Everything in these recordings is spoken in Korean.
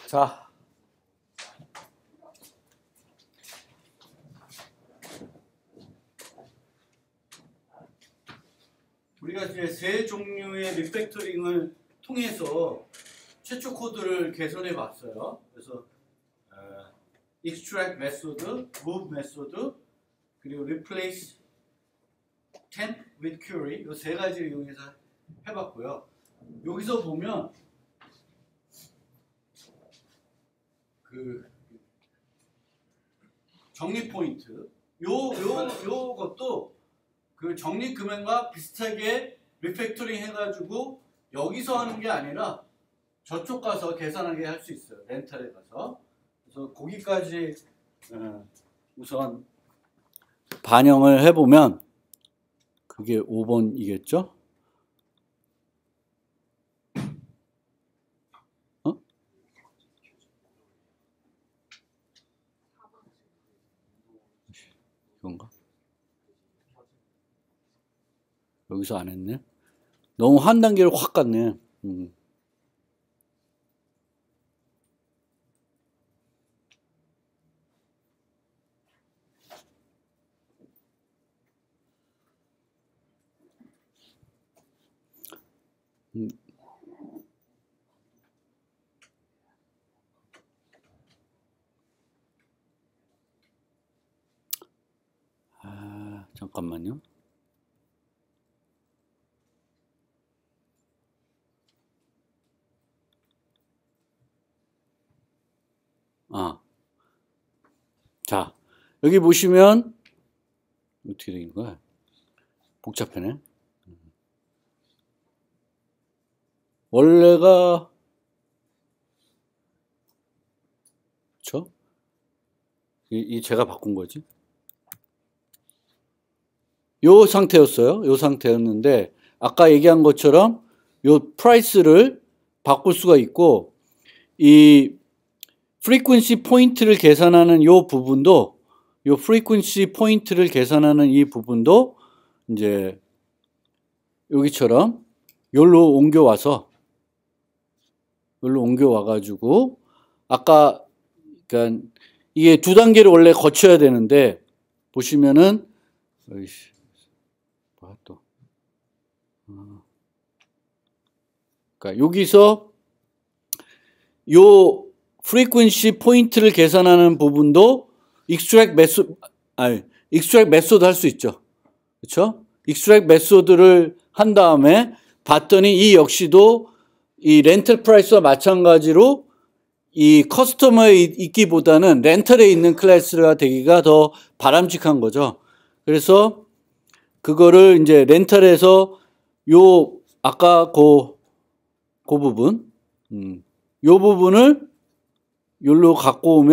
자, 우리가 이제 세 종류의 리팩토링을 통해서 최초 코드를 개선해 봤어요. 그래서 extract 메소드, move 메소드, 그리고 replace temp with query 이 세 가지를 이용해서 해봤고요. 여기서 보면 그 정리 포인트 요것도 그 적립 금액과 비슷하게 리팩토링 해가지고 여기서 하는 게 아니라 저쪽 가서 계산하게 할 수 있어요. 렌탈에 가서. 그래서 거기까지 우선 반영을 해보면 그게 5번이겠죠? 어? 이건가? 여기서 안 했네. 너무 한 단계를 확 갔네. 잠깐만요. 자, 여기 보시면 어떻게 된 거야? 복잡하네. 원래가 그렇죠? 이 제가 바꾼 거지. 요 상태였어요. 요 상태였는데 아까 얘기한 것처럼 요 프라이스를 바꿀 수가 있고 이 프리퀀시 포인트를 계산하는 요 부분도 요 프리퀀시 포인트를 계산하는 이 부분도 이제 여기처럼 여기로 옮겨와서 여기로 옮겨와 가지고 아까 그러니까 이게 두 단계를 원래 거쳐야 되는데 보시면은 뭐야 또 그러니까 여기서 요 프리퀀시 포인트를 계산하는 부분도 extract 메소드 할 수 있죠. 그렇죠? extract 메소드를 한 다음에 봤더니 이 역시도 이 렌털 프라이스와 마찬가지로 이 커스터머에 있기보다는 렌털에 있는 클래스가 되기가 더 바람직한 거죠. 그래서 그거를 이제 렌털에서 요 아까 그 부분 요 부분을 여기로 갖고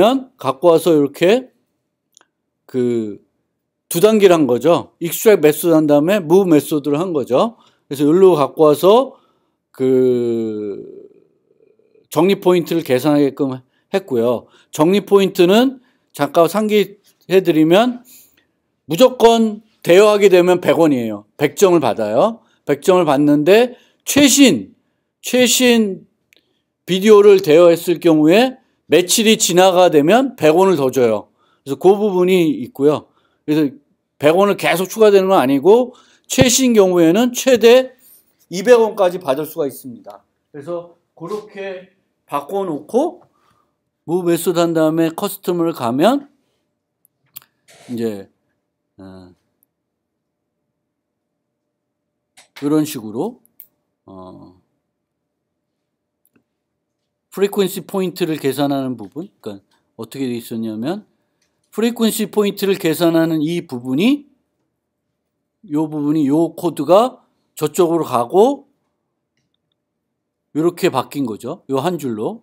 와서 이렇게 그 두 단계를 한 거죠. extract 메소드 한 다음에 move 메소드를 한 거죠. 그래서 여기로 갖고 와서 그 정리 포인트를 계산하게끔 했고요. 정리 포인트는 잠깐 상기해드리면 무조건 대여하게 되면 100원이에요. 100점을 받아요. 100점을 받는데 최신 비디오를 대여했을 경우에 며칠이 지나가 되면 100원을 더 줘요. 그래서 그 부분이 있고요. 그래서 100원을 계속 추가되는 건 아니고 최신 경우에는 최대 200원까지 받을 수가 있습니다. 그래서 그렇게 바꿔놓고 move 메소드 한 다음에 커스텀을 가면 이제 이런 식으로 프리퀀시 포인트를 계산하는 부분, 그러니까 어떻게 돼 있었냐면 프리퀀시 포인트를 계산하는 이 부분이 요 코드가 저쪽으로 가고 이렇게 바뀐 거죠. 요 한 줄로.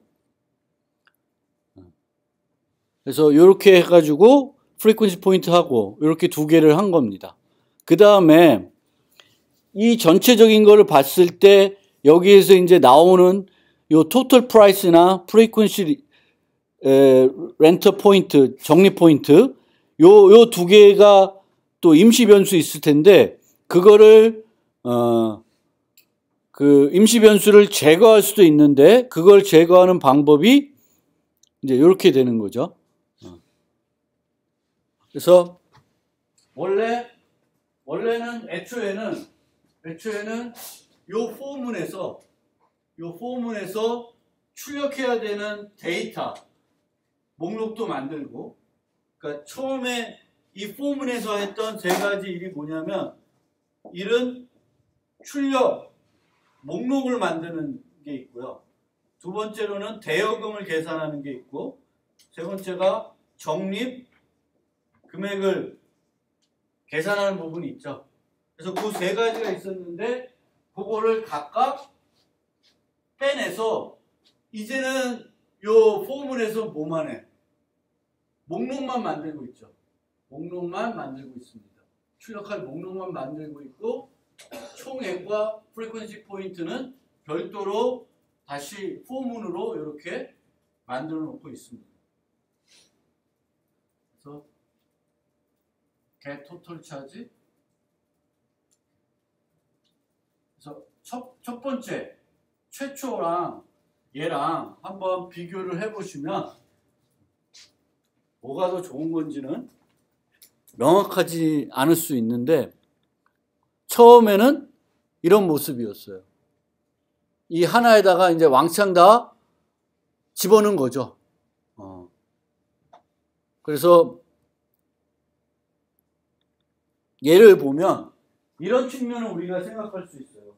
그래서 이렇게 해가지고 프리퀀시 포인트 하고 이렇게 두 개를 한 겁니다. 그 다음에 이 전체적인 거를 봤을 때 여기에서 이제 나오는 요 토탈 프라이스나 프리퀀시 렌터 포인트, 정리 포인트 요 두 개가 또 임시 변수 있을 텐데 그거를 그 임시 변수를 제거할 수도 있는데 그걸 제거하는 방법이 이제 이렇게 되는 거죠. 그래서 원래는 애초에는 요 포문에서 출력해야 되는 데이터 목록도 만들고, 그러니까 처음에 이 포문에서 했던 세 가지 일이 뭐냐면, 일은 출력 목록을 만드는 게 있고요. 두 번째로는 대여금을 계산하는 게 있고, 세 번째가 적립 금액을 계산하는 부분이 있죠. 그래서 그 세 가지가 있었는데 그거를 각각 빼내서 이제는 요 포문에서 뭐만 해? 목록만 만들고 있죠. 목록만 만들고 있습니다. 출력할 목록만 만들고 있고, 총액과 프리퀀시 포인트는 별도로 다시 포문으로 이렇게 만들어 놓고 있습니다. 그래서 get total charge. 그래서 첫 번째 최초랑 얘랑 한번 비교를 해보시면 뭐가 더 좋은 건지는 명확하지 않을 수 있는데, 처음에는 이런 모습이었어요. 이 하나에다가 이제 왕창 다 집어넣은 거죠. 그래서 예를 보면 이런 측면을 우리가 생각할 수 있어요.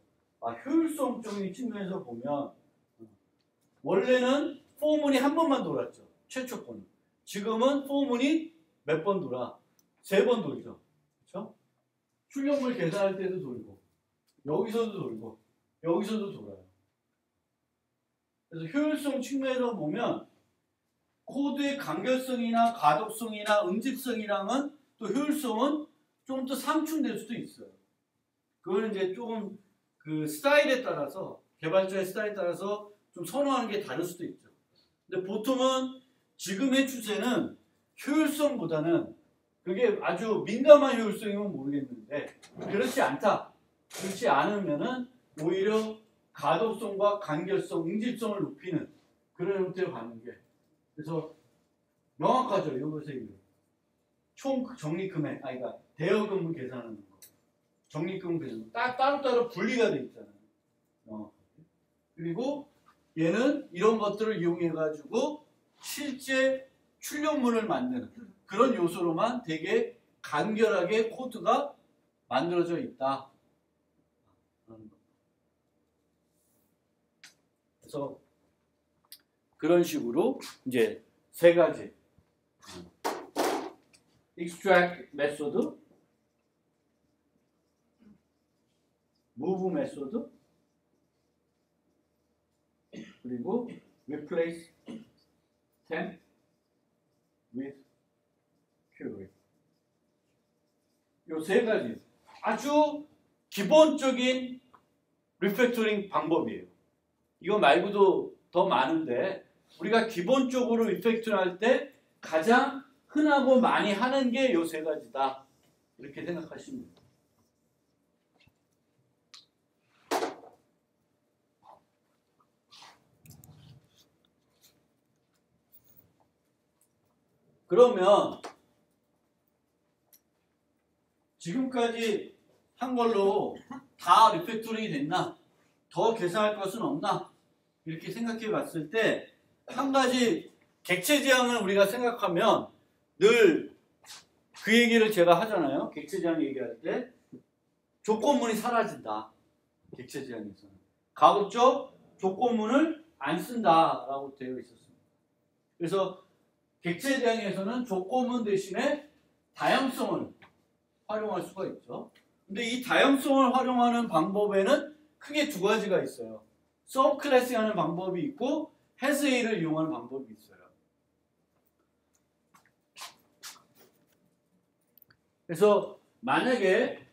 효율성적인 측면에서 보면 원래는 포문이 한 번만 돌았죠. 최초 거는. 지금은 포문이 몇 번 돌아? 3번 돌죠. 그렇죠? 출력물 계산할 때도 돌고, 여기서도 돌고, 여기서도 돌아요. 그래서 효율성 측면에서 보면 코드의 간결성이나 가독성이나 응집성이랑은 또 효율성은 좀 더 상충될 수도 있어요. 그거는 이제 조금 그 스타일에 따라서, 개발자의 스타일에 따라서 좀 선호하는 게 다를 수도 있죠. 근데 보통은 지금의 추세는 효율성보다는, 그게 아주 민감한 효율성이면 모르겠는데 그렇지 않다. 그렇지 않으면은 오히려 가독성과 간결성, 응집성을 높이는 그런 형태로 가는 게, 그래서 명확하죠. 이것의 총 적립 금액, 그러니까 대여금을 계산하는 거, 적립금 계산 따로따로 분리가 돼 있잖아요. 그리고 얘는 이런 것들을 이용해 가지고 실제 출력문을 만드는 그런 요소로만 되게 간결하게 코드가 만들어져 있다. 그래서 그런 식으로 이제 세 가지 extract 메소드, move 메소드, 그리고 replace temp with query. 이 세 가지 아주 기본적인 리팩토링 방법이에요. 이거 말고도 더 많은데 우리가 기본적으로 리팩토링 할 때 가장 흔하고 많이 하는 게 이 세 가지다. 이렇게 생각하시면 됩니다. 그러면 지금까지 한 걸로 다 리팩토링이 됐나? 더 계산할 것은 없나? 이렇게 생각해 봤을 때 한 가지 객체 지향을 우리가 생각하면 늘 그 얘기를 제가 하잖아요. 객체 지향 얘기할 때 조건문이 사라진다. 객체 지향에서는 가급적 조건문을 안 쓴다라고 되어 있었습니다. 그래서 객체 지향에서는 조건문 대신에 다양성을 활용할 수가 있죠. 근데 이 다양성을 활용하는 방법에는 크게 두 가지가 있어요. 서브클래싱 하는 방법이 있고 hasA를 이용하는 방법이 있어요. 그래서 만약에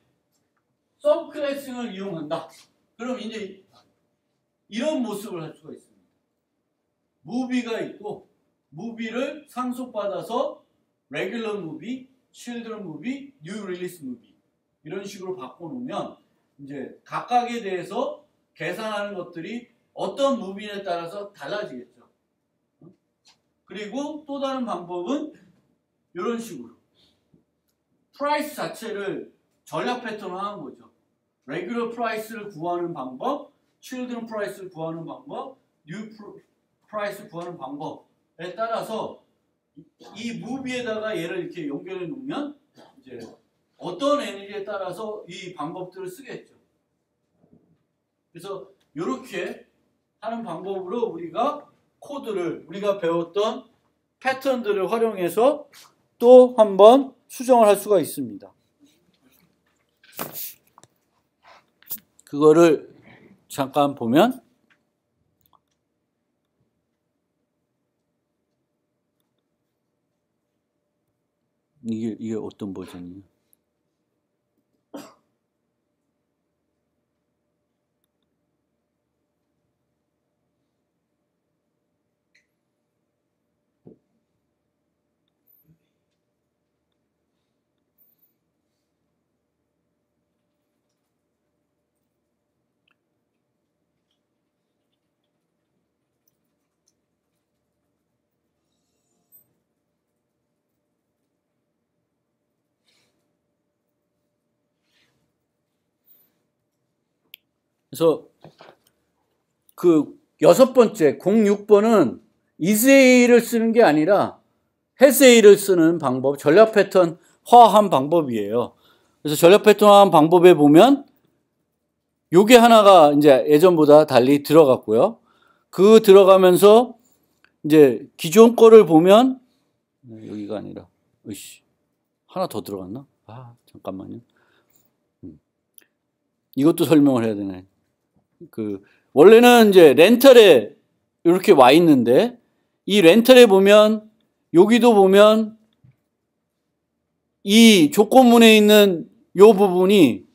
서브클래싱을 이용한다. 그럼 이제 이런 모습을 할 수가 있습니다. 무비가 있고 무비를 상속받아서 레귤러 무비, children 무비, new release 무비 이런 식으로 바꿔놓으면 이제 각각에 대해서 계산하는 것들이 어떤 무빙에 따라서 달라지겠죠. 그리고 또 다른 방법은 이런 식으로 프라이스 자체를 전략 패턴화하는 거죠. 레귤러 프라이스를 구하는 방법, 칠드런 프라이스를 구하는 방법, 뉴 프라이스 구하는 방법에 따라서 이 무비에다가 얘를 이렇게 연결해 놓으면 이제 어떤 에너지에 따라서 이 방법들을 쓰겠죠. 그래서 이렇게 하는 방법으로 우리가 코드를 우리가 배웠던 패턴들을 활용해서 또 한번 수정을 할 수가 있습니다. 그거를 잠깐 보면 이게 어떤 버전이에요? 그래서 그 6번째 06번은 isA를 쓰는 게 아니라 hasA를 쓰는 방법, 전략 패턴화한 방법이에요. 그래서 전략 패턴화한 방법에 보면 요게 하나가 이제 예전보다 달리 들어갔고요. 그 들어가면서 이제 기존 거를 보면 여기가 아니라 으이씨 하나 더 들어갔나? 아 잠깐만요. 이것도 설명을 해야 되네. 그 원래는 이제 렌탈에 이렇게 와 있는데 이 렌탈에 보면 여기도 보면 이 조건문에 있는 요 부분이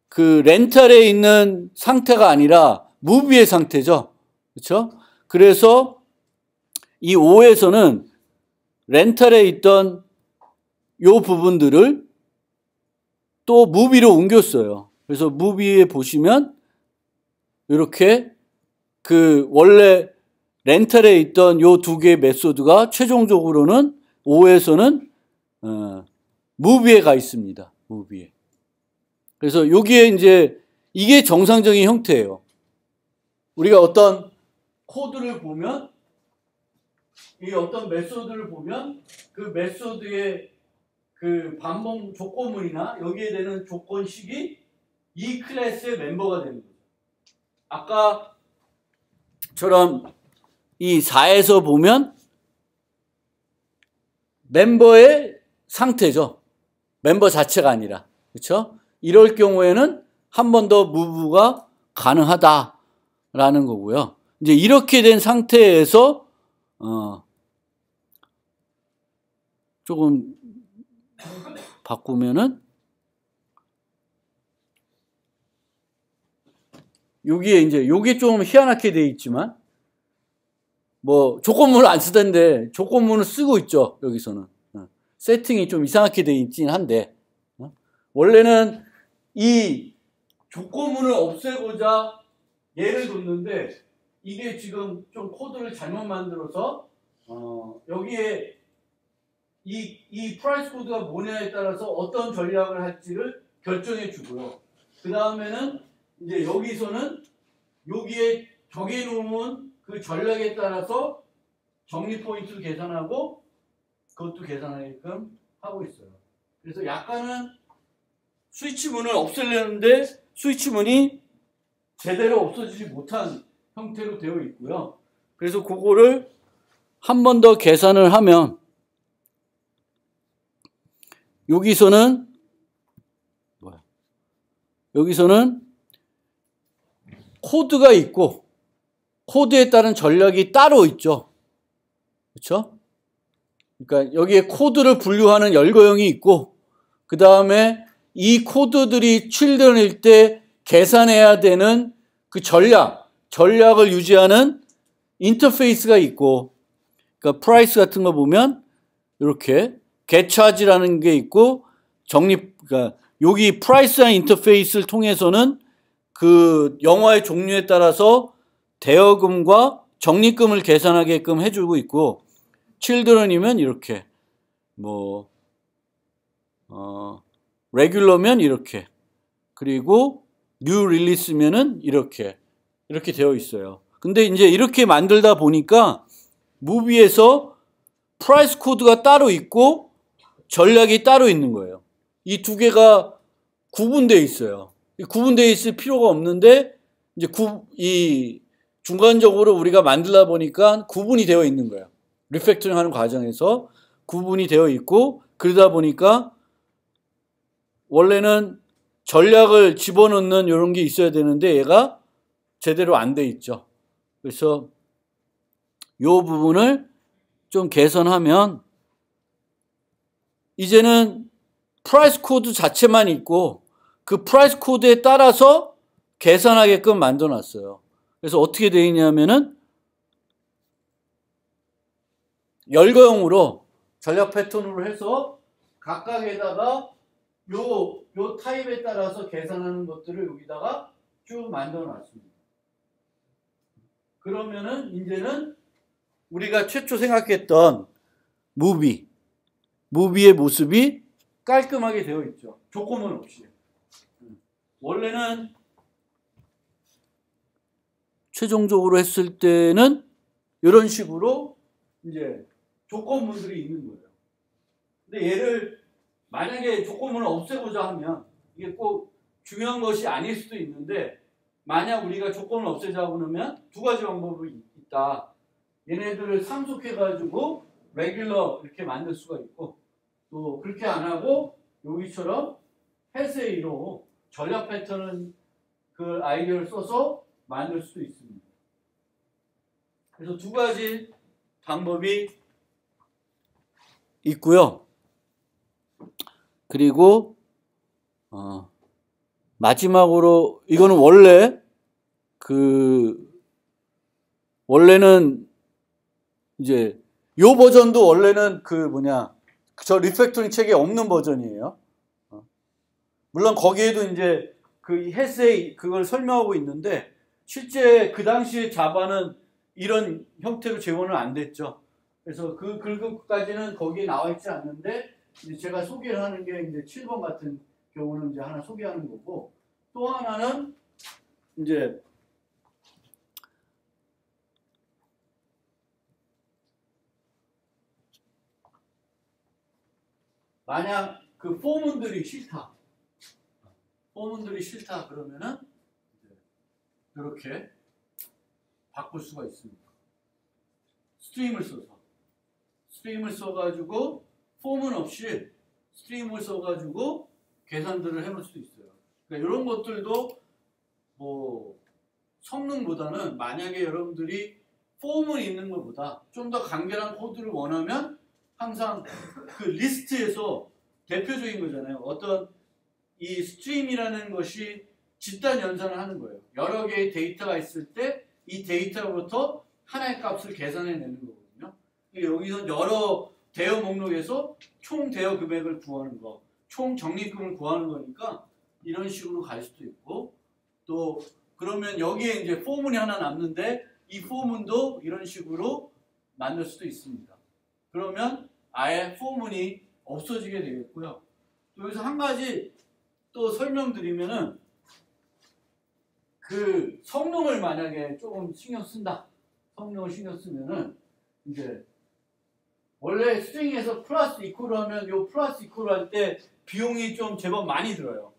그 렌탈에 있는 상태가 아니라 무비의 상태죠. 그렇죠? 그래서 이 5에서는 렌탈에 있던 요 부분들을 또 무비로 옮겼어요. 그래서 무비에 보시면 이렇게 그 원래 렌탈에 있던 요 두 개의 메소드가 최종적으로는 5에서는 무비에 가 있습니다. 무비에. 그래서 여기에 이제 이게 정상적인 형태예요. 우리가 어떤 코드를 보면 이 어떤 메소드를 보면 그 메소드의 그 반복 조건문이나 여기에 되는 조건식이 이 클래스의 멤버가 되는 거죠. 아까처럼 이 4에서 보면 멤버의 상태죠. 멤버 자체가 아니라. 그렇죠? 이럴 경우에는 한 번 더 무브가 가능하다라는 거고요. 이제 이렇게 된 상태에서 조금 바꾸면은 여기에 이제 요게 좀 희한하게 돼 있지만 뭐 조건문을 안 쓰던데 조건문을 쓰고 있죠. 여기서는 세팅이 좀 이상하게 돼 있긴 한데 원래는 이 조건문을 없애고자 얘를 뒀는데 이게 지금 좀 코드를 잘못 만들어서 여기에 이 프라이스 코드가 뭐냐에 따라서 어떤 전략을 할지를 결정해 주고요. 그 다음에는 이제 여기서는 여기에 정해놓은 그 전략에 따라서 정리 포인트를 계산하고 그것도 계산하게끔 하고 있어요. 그래서 약간은 스위치문을 없애려는데 스위치문이 제대로 없어지지 못한 형태로 되어 있고요. 그래서 그거를 한 번 더 계산을 하면 여기서는 코드가 있고 코드에 따른 전략이 따로 있죠. 그렇죠? 그러니까 여기에 코드를 분류하는 열거형이 있고 그 다음에 이 코드들이 칠드런일 때 계산해야 되는 그 전략을 유지하는 인터페이스가 있고 그러니까 프라이스 같은 거 보면 이렇게 getCharge라는 게 있고 그러니까 여기 프라이스라는 인터페이스를 통해서는 그 영화의 종류에 따라서 대여금과 적립금을 계산하게끔 해주고 있고, children이면 이렇게, 뭐 레귤러면 이렇게, 그리고 뉴 릴리스면은 이렇게 되어 있어요. 근데 이제 이렇게 만들다 보니까 무비에서 프라이스 코드가 따로 있고 전략이 따로 있는 거예요. 이 두 개가 구분되어 있어요. 구분되어 있을 필요가 없는데 이제 이 중간적으로 우리가 만들다 보니까 구분이 되어 있는 거예요. 리팩토링 하는 과정에서 구분이 되어 있고, 그러다 보니까 원래는 전략을 집어넣는 이런 게 있어야 되는데 얘가 제대로 안 돼 있죠. 그래서 이 부분을 좀 개선하면 이제는 프라이스 코드 자체만 있고 그 프라이스 코드에 따라서 계산하게끔 만들어 놨어요. 그래서 어떻게 되어 있냐면은 열거형으로 전략 패턴으로 해서 각각에다가 요 타입에 따라서 계산하는 것들을 여기다가 쭉 만들어 놨습니다. 그러면은 이제는 우리가 최초 생각했던 무비의 모습이 깔끔하게 되어 있죠. 조건문 없이. 원래는 최종적으로 했을 때는 이런 식으로 이제 조건문들이 있는 거예요. 근데 얘를 만약에 조건문을 없애고자 하면 이게 꼭 중요한 것이 아닐 수도 있는데, 만약 우리가 조건을 없애자고 그러면 두 가지 방법이 있다. 얘네들을 상속해가지고 레귤러 이렇게 만들 수가 있고, 또 그렇게 안 하고 여기처럼 헤세이로 전략 패턴은 그 아이디어를 써서 만들 수도 있습니다. 그래서 두 가지 방법이 있고요. 그리고 마지막으로 이거는 원래는 이제 요 버전도 원래는 저 리팩토링 책에 없는 버전이에요. 물론 거기에도 이제 그 헤세이 그걸 설명하고 있는데, 실제 그 당시에 자바는 이런 형태로 재원은 안 됐죠. 그래서 그 글급까지는 거기에 나와 있지 않는데, 이제 제가 소개를 하는 게 이제 7번 같은 경우는 이제 하나 소개하는 거고, 또 하나는 이제 만약 그 포문들이 싫다 그러면은 이렇게 바꿀 수가 있습니다. 스트림을 써가지고 포문 없이 스트림을 써가지고 계산들을 해놓을 수도 있어요. 그러니까 이런 것들도 뭐 성능보다는, 만약에 여러분들이 폼을 있는 것보다 좀 더 간결한 코드를 원하면 항상 그 리스트에서 대표적인 거잖아요. 어떤 이 스트림이라는 것이 집단 연산을 하는 거예요. 여러 개의 데이터가 있을 때 이 데이터로부터 하나의 값을 계산해내는 거거든요. 여기서 여러 대여 목록에서 총 대여 금액을 구하는 거, 총 적립금을 구하는 거니까 이런 식으로 갈 수도 있고, 또 그러면 여기에 이제 포문이 하나 남는데 이 포문도 이런 식으로 만들 수도 있습니다. 그러면 아예 포문이 없어지게 되겠고요. 또 여기서 한 가지 또 설명드리면은, 그 성능을 만약에 조금 신경 쓴다. 성능을 신경 쓰면은 이제 원래 스트링에서 플러스 이퀄 하면 요 플러스 이퀄 할 때 비용이 좀 제법 많이 들어요.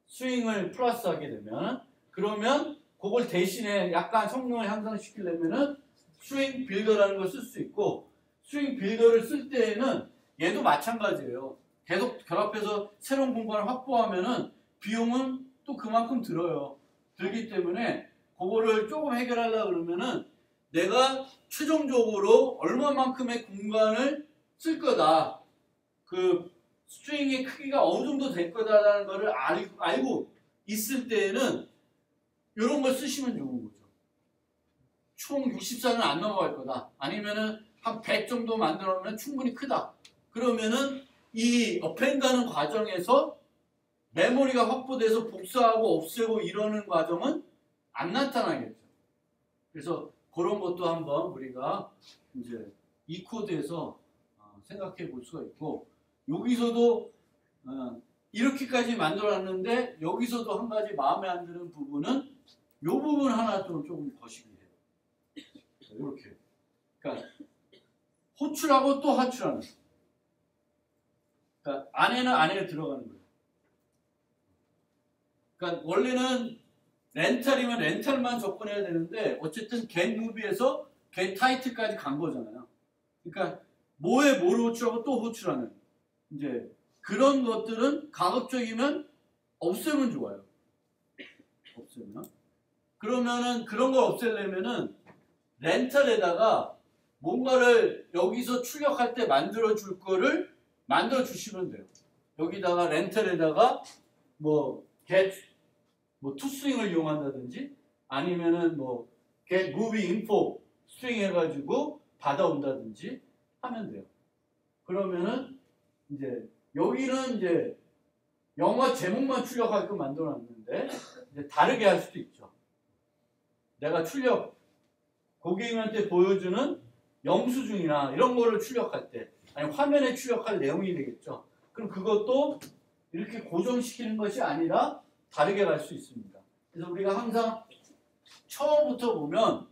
스트링을 플러스 하게 되면, 그러면 그걸 대신에 약간 성능을 향상시키려면은 스트링 빌더라는 걸 쓸 수 있고, 스트링 빌더를 쓸 때에는 얘도 마찬가지예요. 계속 결합해서 새로운 공간을 확보하면은 비용은 또 그만큼 들어요. 들기 때문에 그거를 조금 해결하려고 그러면은 내가 최종적으로 얼마만큼의 공간을 쓸 거다, 그 스트링의 크기가 어느 정도 될 거다라는 거를 알고 있을 때에는 이런 걸 쓰시면 좋은 거죠. 총 64는 안 넘어갈 거다. 아니면은 한 100 정도 만들어놓으면 충분히 크다. 그러면은 이 어펜드하는 과정에서 메모리가 확보돼서 복사하고 없애고 이러는 과정은 안 나타나겠죠. 그래서 그런 것도 한번 우리가 이제 이 코드에서 생각해 볼 수가 있고, 여기서도 이렇게까지 만들어놨는데 여기서도 한 가지 마음에 안 드는 부분은 이 부분 하나 좀 조금 거시기 해요. 이렇게. 그러니까 호출하고 또 하출하는. 그러니까 안에는 안에 들어가는 거예요. 그러니까 원래는 렌탈이면 렌탈만 접근해야 되는데 어쨌든 get move에서 get tight까지 간 거잖아요. 그러니까 뭐에 뭐를 호출하고 또 호출하는. 이제 그런 것들은 가급적이면 없애면 좋아요. 없애면. 그러면은 그런 걸 없애려면은 렌탈에다가 뭔가를 여기서 출력할 때 만들어 줄 거를 만들어 주시면 돼요. 여기다가 렌탈에다가 뭐 get 뭐 toString을 이용한다든지 아니면은 뭐 get movie info 스트링 해가지고 받아온다든지 하면 돼요. 그러면은 이제 여기는 이제 영화 제목만 출력하게끔 만들어놨는데 이제 다르게 할 수도 있죠. 내가 출력 고객님한테 보여주는 영수증이나 이런 거를 출력할 때 아니 화면에 출력할 내용이 되겠죠. 그럼 그것도 이렇게 고정시키는 것이 아니라 다르게 갈 수 있습니다. 그래서 우리가 항상 처음부터 보면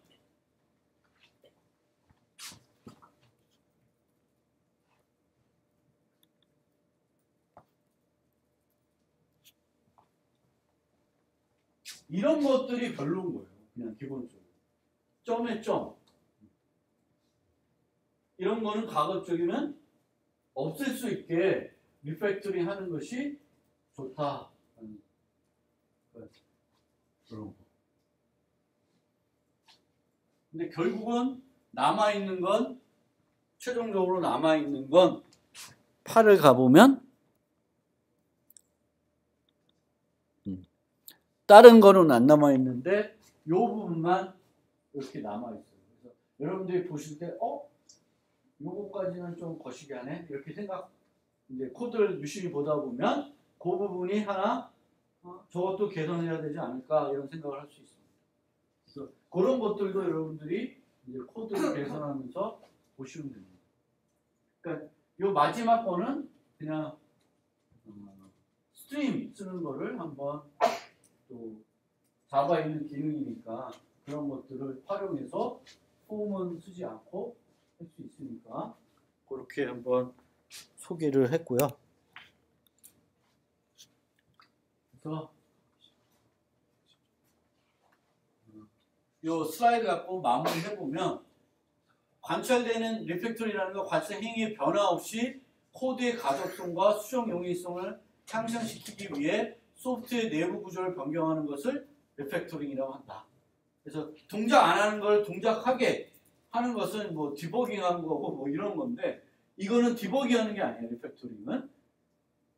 이런 것들이 별로인 거예요. 그냥 기본적으로. 점에 점. 이런 거는 가급적이면 없앨 수 있게 리팩토링 하는 것이 좋다. 그런 거. 근데 결국은 남아있는 건, 최종적으로 남아있는 건 8을 가보면 다른 거는 안 남아있는데 이 부분만 이렇게 남아있어요. 그래서 여러분들이 보실 때 요거까지는 좀 거시기 하네 이렇게 생각, 이제 코드를 유심히 보다 보면 그 부분이 하나 저것도 개선해야 되지 않을까 이런 생각을 할 수 있습니다. 그래서 그런 것들도 여러분들이 이제 코드를 개선하면서 보시면 됩니다. 그러니까 요 마지막 거는 그냥 스트림 쓰는 거를 한번 또 자바에 있는 기능이니까 그런 것들을 활용해서 폼은 쓰지 않고 할 수 있으니까 그렇게 한번 소개를 했고요. 그래서 이 슬라이드 갖고 마무리해보면 관찰되는 리팩토리라는 건 관찰 행위의 변화 없이 코드의 가독성과 수정 용이성을 향상시키기 위해 소프트웨어 내부 구조를 변경하는 것을 리팩토링이라고 한다. 그래서 동작 안 하는 걸 동작하게 하는 것은 뭐 디버깅한 거고 뭐 이런 건데, 이거는 디버깅하는 게 아니에요. 리팩토링은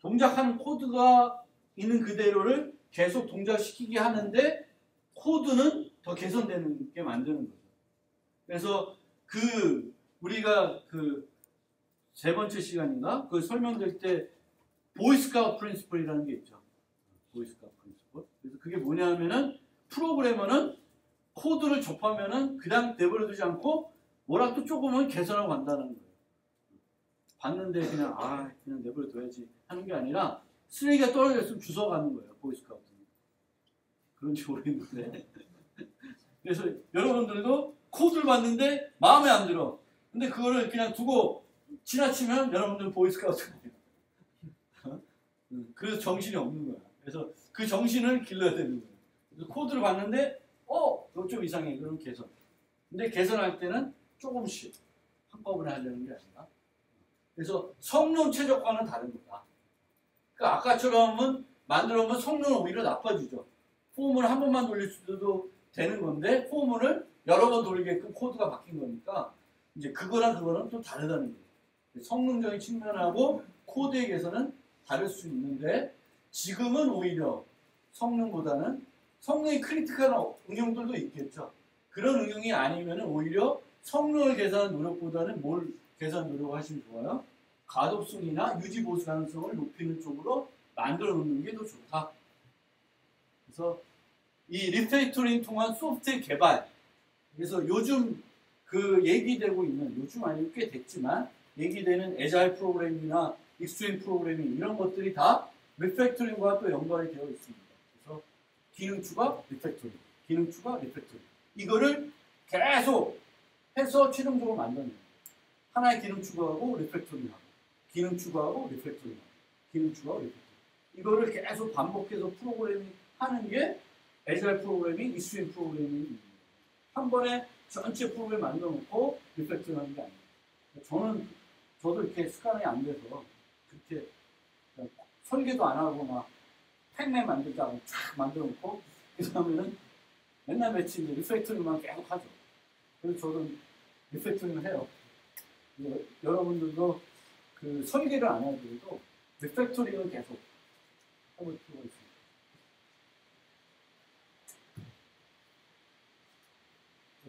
동작하는 코드가 있는 그대로를 계속 동작시키게 하는데 코드는 더 개선되는 게 만드는 거죠. 그래서 우리가 세 번째 시간인가 그 설명될 때 보이스카우트 프린시플이라는 게 있죠. 보이스카우트 프린시플. 그래서 그게 뭐냐면은 프로그래머는 코드를 접하면은 그냥 내버려두지 않고 뭐라도 조금은 개선하고 간다는 거예요. 봤는데 그냥 그냥 내버려둬야지 하는 게 아니라 쓰레기가 떨어졌으면 주워가는 거예요. 보이스카우트는. 그런지 모르겠는데. 그래서 여러분들도 코드를 봤는데 마음에 안 들어. 근데 그거를 그냥 두고 지나치면 여러분들은 보이스카우트가 돼요. 그래서 정신이 없는 거야. 그래서 그 정신을 길러야 되는 거예요. 그래서 코드를 봤는데 이거 좀 이상해. 그럼 개선. 근데 개선할 때는 조금씩 한꺼번에 하려는 게 아니라. 그래서 성능 최적화는 다른 거다. 그러니까 아까처럼은 만들어보면 성능은 오히려 나빠지죠. 폼을 한 번만 돌릴 수도 되는 건데 폼을 여러 번 돌리게끔 코드가 바뀐 거니까 이제 그거랑 그거는 또 다르다는 거예요. 성능적인 측면하고 코드의 개선은 다를 수 있는데 지금은 오히려 성능보다는 성능이 크리티컬한 응용들도 있겠죠. 그런 응용이 아니면 오히려 성능을 개선하는 노력보다는 뭘 개선 노력을 하시면 좋아요? 가독성이나 유지 보수 가능성을 높이는 쪽으로 만들어 놓는 게 더 좋다. 그래서 이 리팩토링 통한 소프트웨어 개발, 그래서 요즘 그 얘기되고 있는, 요즘 아니고 꽤 됐지만 얘기되는 애자일 프로그래밍이나 익스트림 프로그래밍 이런 것들이 다 리팩토링과 또 연관이 되어 있습니다. 그래서 기능 추가, 리팩토링, 기능 추가, 리팩토링, 이거를 계속 해서 최종적으로 만드는 거예요. 하나의 기능 추가하고 리팩토링하고, 기능 추가하고 리팩토링하고, 기능 추가하고 리팩토링, 이거를 계속 반복해서 프로그래밍 하는 게 애자일 프로그래밍, 익스트림 프로그래밍입니다. 한 번에 전체 프로그램 만들어 놓고 리팩토링 하는 게 아니에요. 저도 이렇게 습관이 안 돼서 그렇게 설계도 안 하고 막 팩맨 만들자고 쫙 만들어 놓고 그 다음에는 맨날 며칠 리팩토링만 계속 하죠. 그래서 저도 리팩토링을 해요. 여러분들도 그 설계를 안 하더라도 리팩토링을 계속 해볼 필요가 있습니다.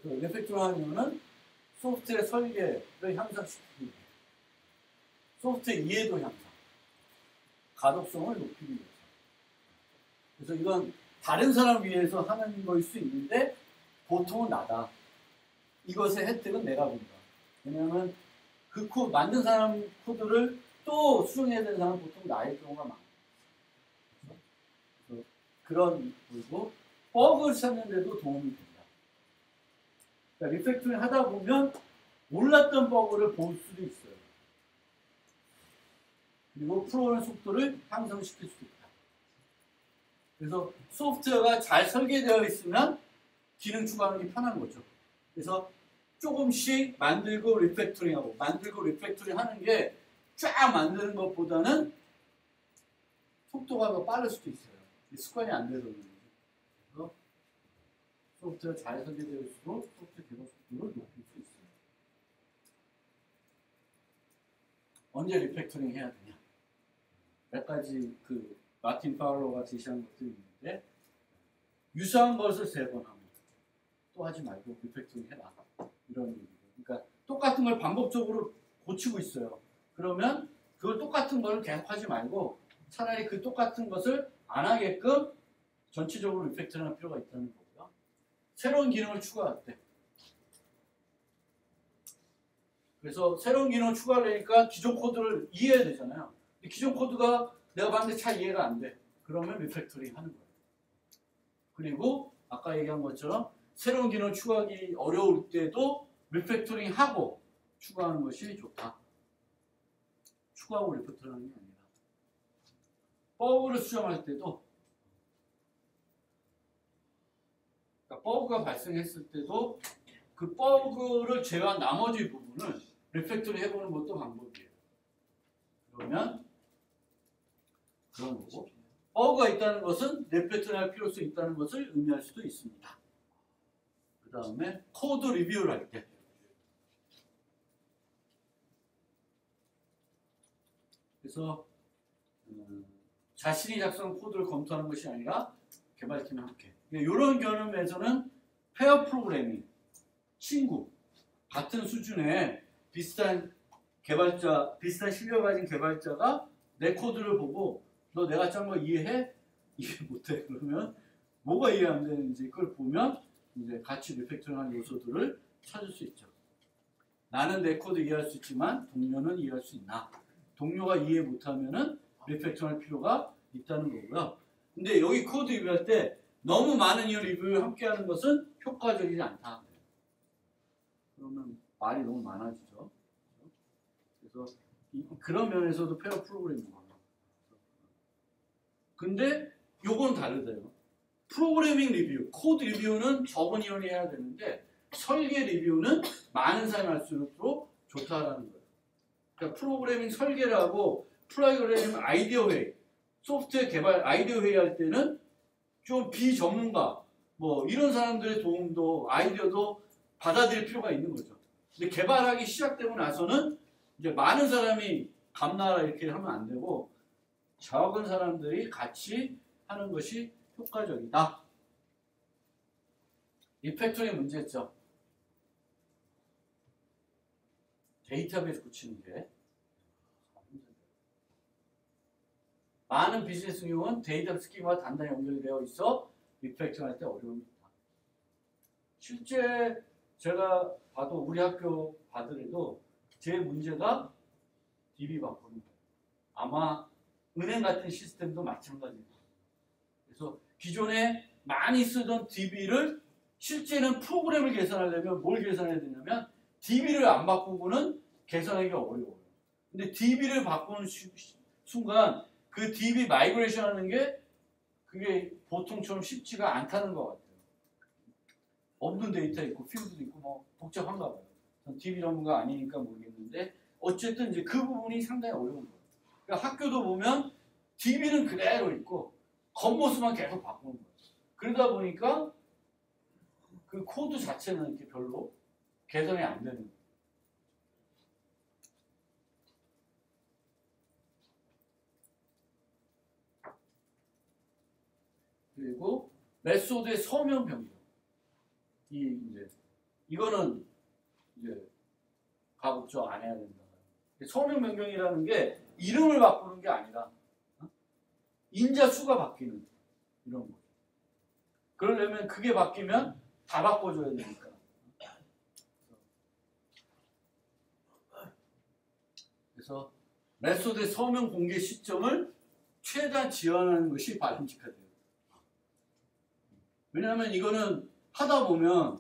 그래서 리팩토링 하면은 소프트웨어 설계를 향상시키기, 소프트웨어 이해도 향상, 가독성을 높이기 위해서. 그래서 이건 다른 사람 위해서 하는 거일 수 있는데 보통은 나다. 이것의 혜택은 내가 본다. 왜냐하면 그 코드 만든 사람 코드를 또 수정해야 되는 사람은 보통 나일 경우가 많아요. 그래서 그런 그리고 버그를 찾는데도 도움이 된다. 그러니까 리팩토링 하다 보면 몰랐던 버그를 볼 수도 있어요. 그리고 프로그램 속도를 향상시킬 수도 있다. 그래서 소프트웨어가 잘 설계되어 있으면 기능 추가하는 게 편한 거죠. 그래서 조금씩 만들고 리팩토링하고 만들고 리팩토링 하는 게 쫙 만드는 것보다는 속도가 더 빠를 수도 있어요. 습관이 안 돼서 그런 거죠. 그래서 소프트웨어 잘 설계되어 있을수록 소프트웨어 개발 속도를 높일 수 있어요. 언제 리팩토링 해야 되냐? 몇 가지 그 마틴 파울러가 제시한 것들이 있는데, 유사한 것을 3번 하면 또 하지 말고 리팩토링 해라, 이런 얘기예요. 그러니까 똑같은 걸 반복적으로 고치고 있어요. 그러면 그걸 똑같은 걸 계속 하지 말고 차라리 그 똑같은 것을 안 하게끔 전체적으로 리팩토링 할 필요가 있다는 거고요. 새로운 기능을 추가할 때, 그래서 새로운 기능을 추가하려니까 기존 코드를 이해해야 되잖아요. 기존 코드가 내가 봤는데 잘 이해가 안 돼. 그러면 리팩토링 하는 거예요. 그리고 아까 얘기한 것처럼 새로운 기능 추가하기 어려울 때도 리팩토링 하고 추가하는 것이 좋다. 추가하고 리팩토링 하는 게 아니라. 버그를 수정할 때도, 그러니까 버그가 발생했을 때도 그 버그를 제외한 나머지 부분을 리팩토링 해보는 것도 방법이에요. 그러면 그런 거고, 버그가 있다는 것은 리팩토링 할 필요성이 있다는 것을 의미할 수도 있습니다. 그 다음에 코드 리뷰를 할 때, 그래서 자신이 작성한 코드를 검토하는 것이 아니라 개발팀과 함께, 이런 개념에서는 페어 프로그래밍, 친구, 같은 수준의 비슷한 개발자, 비슷한 실력을 가진 개발자가 내 코드를 보고 너 내가 짠 거 이해해? 이해 못해. 그러면 뭐가 이해 안 되는지 그걸 보면 이제 같이 리팩토링한 요소들을 찾을 수 있죠. 나는 내 코드 이해할 수 있지만 동료는 이해할 수 있나? 동료가 이해 못하면은 리팩토링할 필요가 있다는 거고요. 근데 여기 코드 리뷰할 때 너무 많은 이 리뷰를 함께 하는 것은 효과적이지 않다. 그러면 말이 너무 많아지죠. 그래서 그런 면에서도 페어 프로그래밍인 거예요. 근데 요건 다르대요. 프로그래밍 리뷰, 코드 리뷰는 적은 인원이 해야 되는데 설계 리뷰는 많은 사람이 할수록 좋다라는 거예요. 그러니까 프로그래밍 설계를 하고 프로그래밍 아이디어 회의, 소프트웨어 개발 아이디어 회의 할 때는 좀 비전문가 뭐 이런 사람들의 도움도 아이디어도 받아들일 필요가 있는 거죠. 근데 개발하기 시작되고 나서는 이제 많은 사람이 감나라 이렇게 하면 안 되고 적은 사람들이 같이 하는 것이 효과적이다. 리팩토링 문제점. 데이터베이스 고치는 게 많은 비즈니스 응용은 데이터 스키마와 단단히 연결되어 있어 리팩터링 할 때 어려움이 있다. 실제 제가 봐도 우리 학교 봐더라도 제 문제가 DB 바꾸는 거예요. 아마 은행 같은 시스템도 마찬가지입니다. 그래서 기존에 많이 쓰던 DB를 실제는 프로그램을 계산하려면 뭘 계산해야 되냐면 DB를 안 바꾸고는 계산하기가 어려워요. 근데 DB를 바꾸는 순간 그 DB 마이그레이션 하는 게 그게 보통처럼 쉽지가 않다는 것 같아요. 없는 데이터 있고 필드도 있고 뭐 복잡한가 봐요. 전 DB 전문가 아니니까 모르겠는데 어쨌든 이제 그 부분이 상당히 어려운 거예요. 그러니까 학교도 보면 DB는 그대로 있고 겉모습만 계속 바꾸는 거예요. 그러다 보니까 그 코드 자체는 이렇게 별로 개선이 안 되는 거예요. 그리고 메소드의 서명 변경. 이거는 이제 가급적 안 해야 된다. 서명 변경이라는 게 이름을 바꾸는 게 아니라 인자 수가 바뀌는 이런 거죠. 그러려면 그게 바뀌면 다 바꿔줘야 되니까. 그래서 메소드의 서명 공개 시점을 최대한 지연하는 것이 바람직하대요. 왜냐하면 이거는 하다 보면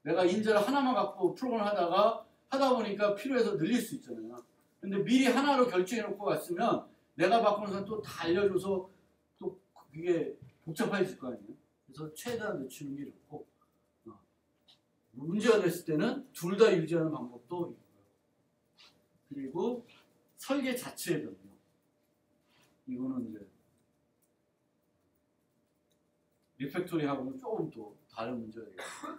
내가 인자를 하나만 갖고 프로그램 하다 보니까 필요해서 늘릴 수 있잖아요. 근데 미리 하나로 결정해 놓고 갔으면 내가 바꾸는 사람 또 다 알려줘서 또 그게 복잡해질 거 아니에요. 그래서 최대한 늦추는 게 좋고 문제가 됐을 때는 둘 다 유지하는 방법도 있고요. 그리고 설계 자체의 변경. 이거는 이제 리팩토리하고는 조금 또 다른 문제가 있어요.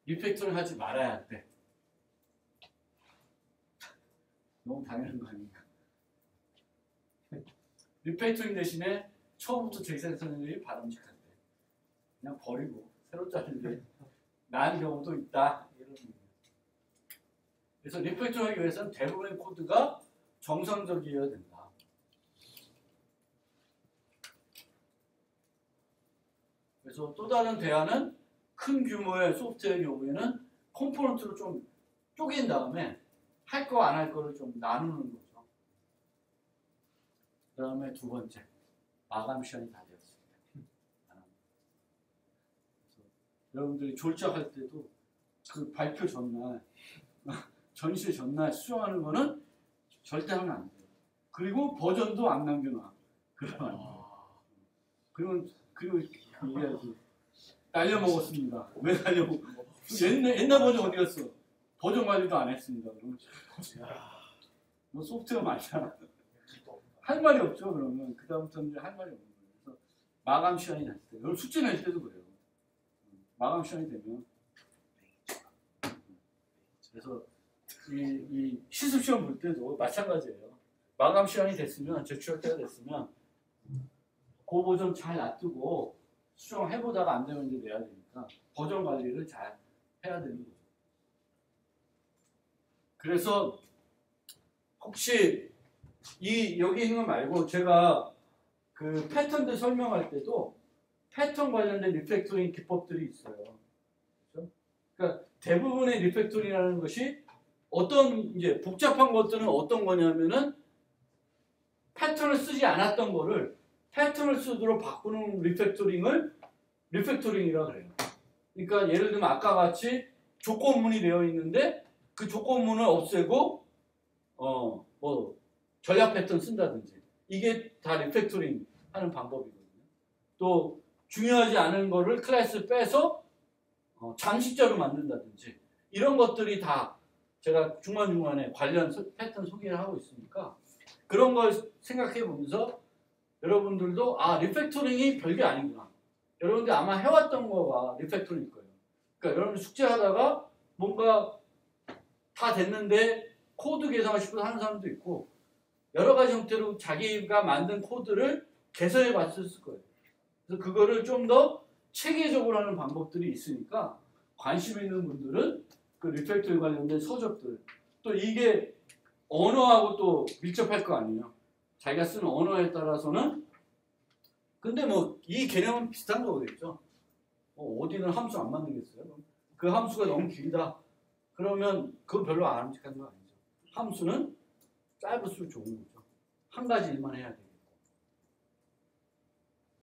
리팩토링 하지 말아야 돼. 너무 당연한 거 아닌가. 리팩토링 대신에 처음부터 재생산들이 바람직한데 그냥 버리고 새로 짜는 게 나은 경우도 있다. 이런 얘기예요. 그래서 리팩토링 하기 위해서는 대부분의 코드가 정상적이어야 된다. 그래서 또 다른 대안은 큰 규모의 소프트웨어의 경우에는 컴포넌트로 좀 쪼갠 다음에 할 거 안 할 거를 좀 나누는 거죠. 그 다음에 두 번째, 마감 시간이 다 되었습니다. 그래서 여러분들이 졸작할 때도 그 발표 전날, 전시회 전날 수정하는 거는 절대 하면 안 돼요. 그리고 버전도 안 남겨놔. 그러면 안 돼요. 그리고 얘기하지. 날려먹었습니다. 왜 날려먹었어? 옛날 버전 어디 갔어? 버전 관리도 안 했습니다. 그러면 뭐 소프트웨어 많잖아. 할 말이 없죠. 그러면 그 다음부터는 이제 할 말이 없는 거예요. 그래서 마감 시간이 났을 때, 여러분 숙제 낼 때도 그래요. 마감 시간이 되면 그래서 이 시습 시험 볼 때도 마찬가지예요. 마감 시간이 됐으면 제출할 때가 됐으면 그 버전 잘 놔두고 수정해보다가 안 되면 이제 내야 되니까 버전 관리를 잘 해야 되는 거죠. 그래서 혹시 여기 있는 거 말고 제가 그 패턴들 설명할 때도 패턴 관련된 리팩토링 기법들이 있어요. 그렇죠? 그러니까 대부분의 리팩토링이라는 것이 어떤 이제 복잡한 것들은 어떤 거냐면은 패턴을 쓰지 않았던 거를 패턴을 쓰도록 바꾸는 리팩토링을 리팩토링이라고 그래요. 그러니까 예를 들면 아까 같이 조건문이 되어 있는데 그 조건문을 없애고 뭐 전략 패턴 쓴다든지 이게 다 리팩토링 하는 방법이거든요. 또 중요하지 않은 거를 클래스 빼서 장식자로 만든다든지 이런 것들이 다 제가 중간중간에 관련 패턴 소개를 하고 있으니까 그런 걸 생각해 보면서 여러분들도 리팩토링이 별게 아니구나. 여러분들 아마 해왔던 거가 리팩토링일 거예요. 그러니까 여러분 숙제하다가 뭔가 다 됐는데 코드 개선하고 싶어서 하는 사람도 있고 여러 가지 형태로 자기가 만든 코드를 개선해 봤을 거예요. 그래서 그거를 좀 더 체계적으로 하는 방법들이 있으니까 관심 있는 분들은 그 리팩토링 관련된 서적들 또 이게 언어하고 또 밀접할 거 아니에요. 자기가 쓰는 언어에 따라서는. 근데 뭐 이 개념은 비슷한 거겠죠. 어디는 함수 안 만들겠어요? 그 함수가 너무 길다. 그러면 그건 별로 아름직한 거 아니죠. 함수는 짧을수록 좋은 거죠. 한 가지 일만 해야 돼.